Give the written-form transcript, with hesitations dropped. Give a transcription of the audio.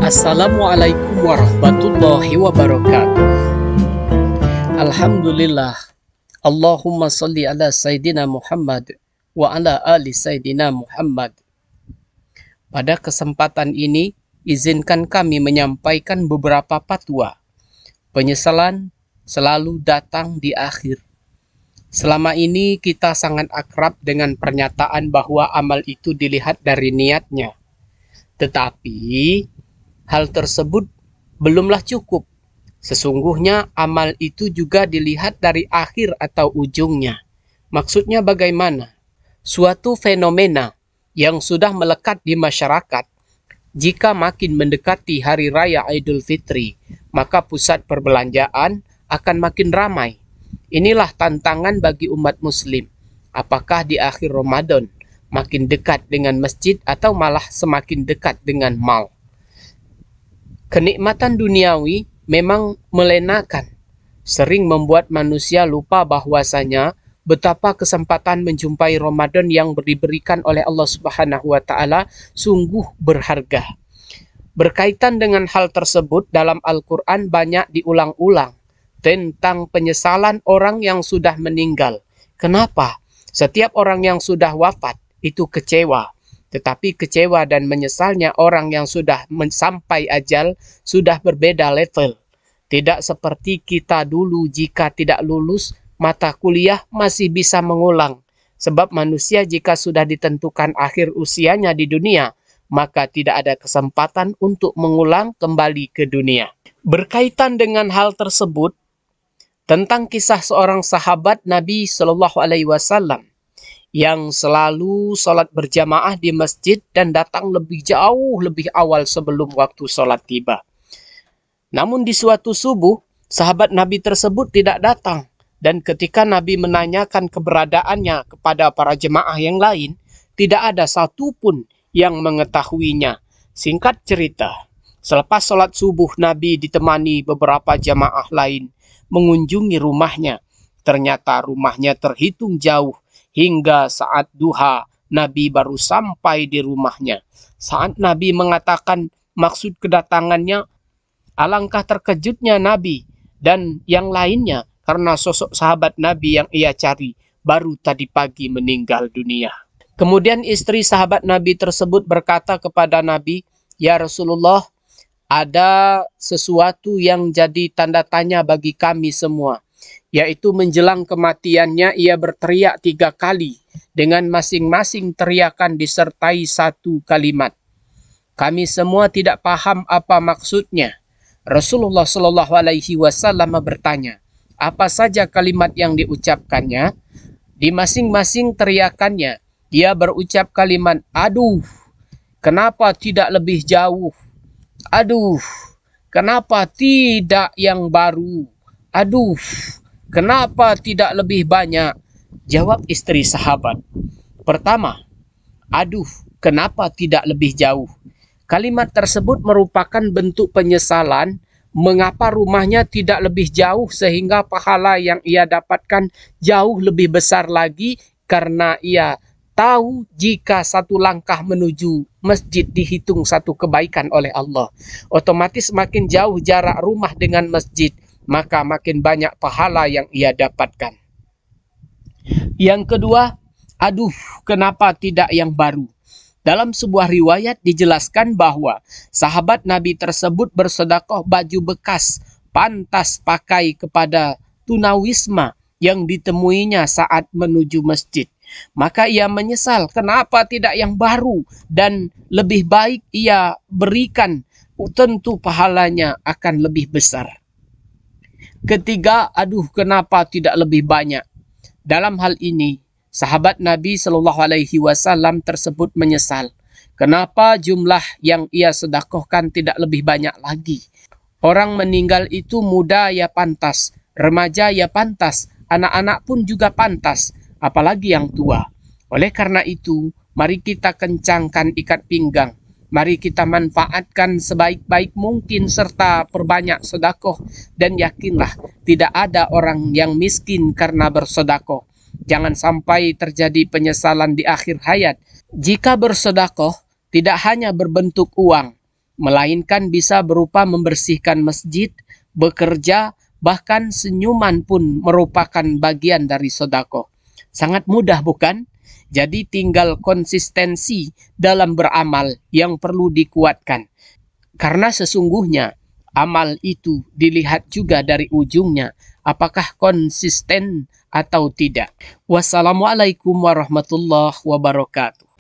Assalamualaikum warahmatullahi wabarakatuh. Alhamdulillah. Allahumma salli ala Sayyidina Muhammad wa ala ali Sayyidina Muhammad. Pada kesempatan ini, izinkan kami menyampaikan beberapa fatwa. Penyesalan selalu datang di akhir. Selama ini kita sangat akrab dengan pernyataan bahwa amal itu dilihat dari niatnya. Tetapi hal tersebut belumlah cukup. Sesungguhnya amal itu juga dilihat dari akhir atau ujungnya. Maksudnya bagaimana? Suatu fenomena yang sudah melekat di masyarakat, jika makin mendekati Hari Raya Idul Fitri, maka pusat perbelanjaan akan makin ramai. Inilah tantangan bagi umat muslim. Apakah di akhir Ramadan makin dekat dengan masjid atau malah semakin dekat dengan mal? Kenikmatan duniawi memang melenakan, sering membuat manusia lupa bahwasanya betapa kesempatan menjumpai Ramadan yang diberikan oleh Allah Subhanahu wa taala sungguh berharga. Berkaitan dengan hal tersebut, dalam Al-Qur'an banyak diulang-ulang tentang penyesalan orang yang sudah meninggal. Kenapa? Setiap orang yang sudah wafat itu kecewa. Tetapi kecewa dan menyesalnya orang yang sudah sampai ajal sudah berbeda level. Tidak seperti kita dulu, jika tidak lulus mata kuliah masih bisa mengulang. Sebab manusia jika sudah ditentukan akhir usianya di dunia, maka tidak ada kesempatan untuk mengulang kembali ke dunia. Berkaitan dengan hal tersebut, tentang kisah seorang sahabat Nabi Shallallahu Alaihi Wasallam yang selalu sholat berjamaah di masjid dan datang jauh lebih awal sebelum waktu sholat tiba. Namun di suatu subuh, sahabat Nabi tersebut tidak datang. Dan ketika Nabi menanyakan keberadaannya kepada para jemaah yang lain, tidak ada satupun yang mengetahuinya. Singkat cerita, selepas sholat subuh Nabi ditemani beberapa jemaah lain mengunjungi rumahnya. Ternyata rumahnya terhitung jauh. Hingga saat duha, Nabi baru sampai di rumahnya. Saat Nabi mengatakan maksud kedatangannya, alangkah terkejutnya Nabi dan yang lainnya karena sosok sahabat Nabi yang ia cari baru tadi pagi meninggal dunia. Kemudian istri sahabat Nabi tersebut berkata kepada Nabi, "Ya Rasulullah, ada sesuatu yang jadi tanda tanya bagi kami semua. Yaitu menjelang kematiannya ia berteriak 3 kali dengan masing-masing teriakan disertai satu kalimat. Kami semua tidak paham apa maksudnya." Rasulullah Shallallahu Alaihi Wasallam bertanya, apa saja kalimat yang diucapkannya? Di masing-masing teriakannya ia berucap kalimat, "Aduh, kenapa tidak lebih jauh? Aduh, kenapa tidak yang baru? Aduh, kenapa tidak lebih banyak?" Jawab istri sahabat. Pertama, aduh, kenapa tidak lebih jauh? Kalimat tersebut merupakan bentuk penyesalan mengapa rumahnya tidak lebih jauh sehingga pahala yang ia dapatkan jauh lebih besar lagi karena ia tahu jika satu langkah menuju masjid dihitung satu kebaikan oleh Allah. Otomatis makin jauh jarak rumah dengan masjid, maka makin banyak pahala yang ia dapatkan. Yang kedua, aduh, kenapa tidak yang baru? Dalam sebuah riwayat dijelaskan bahwa sahabat Nabi tersebut bersedekah baju bekas pantas pakai kepada tunawisma yang ditemuinya saat menuju masjid. Maka ia menyesal kenapa tidak yang baru dan lebih baik ia berikan, tentu pahalanya akan lebih besar. Ketiga, aduh, kenapa tidak lebih banyak? Dalam hal ini, sahabat Nabi Shallallahu Alaihi Wasallam tersebut menyesal. Kenapa jumlah yang ia sedekahkan tidak lebih banyak lagi? Orang meninggal itu muda ya pantas, remaja ya pantas, anak-anak pun juga pantas, apalagi yang tua. Oleh karena itu, mari kita kencangkan ikat pinggang. Mari kita manfaatkan sebaik-baik mungkin serta perbanyak sedekah, dan yakinlah tidak ada orang yang miskin karena bersedekah. Jangan sampai terjadi penyesalan di akhir hayat. Jika bersedekah tidak hanya berbentuk uang, melainkan bisa berupa membersihkan masjid, bekerja, bahkan senyuman pun merupakan bagian dari sedekah. Sangat mudah bukan? Jadi tinggal konsistensi dalam beramal yang perlu dikuatkan. Karena sesungguhnya amal itu dilihat juga dari ujungnya, apakah konsisten atau tidak. Wassalamualaikum warahmatullahi wabarakatuh.